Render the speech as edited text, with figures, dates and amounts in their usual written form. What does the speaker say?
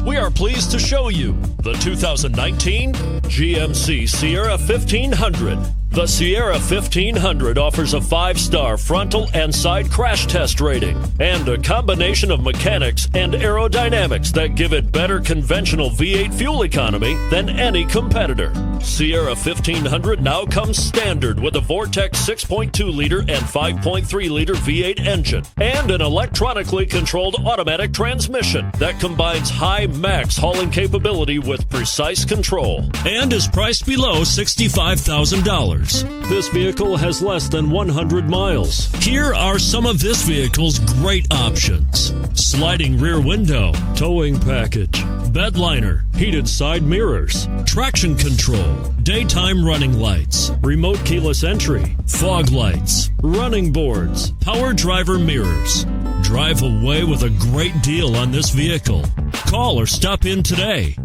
We are pleased to show you the 2019 GMC Sierra 1500. The Sierra 1500 offers a 5-star frontal and side crash test rating and a combination of mechanics and aerodynamics that give it better conventional V8 fuel economy than any competitor. Sierra 1500 now comes standard with a Vortex 6.2-liter and 5.3-liter V8 engine and an electronically controlled automatic transmission that combines high max hauling capability with precise control and is priced below $65,000. This vehicle has less than 100 miles. Here are some of this vehicle's great options: sliding rear window, towing package, bed liner, heated side mirrors, traction control, daytime running lights, remote keyless entry, fog lights, running boards, power driver mirrors. Drive away with a great deal on this vehicle. Call or stop in today.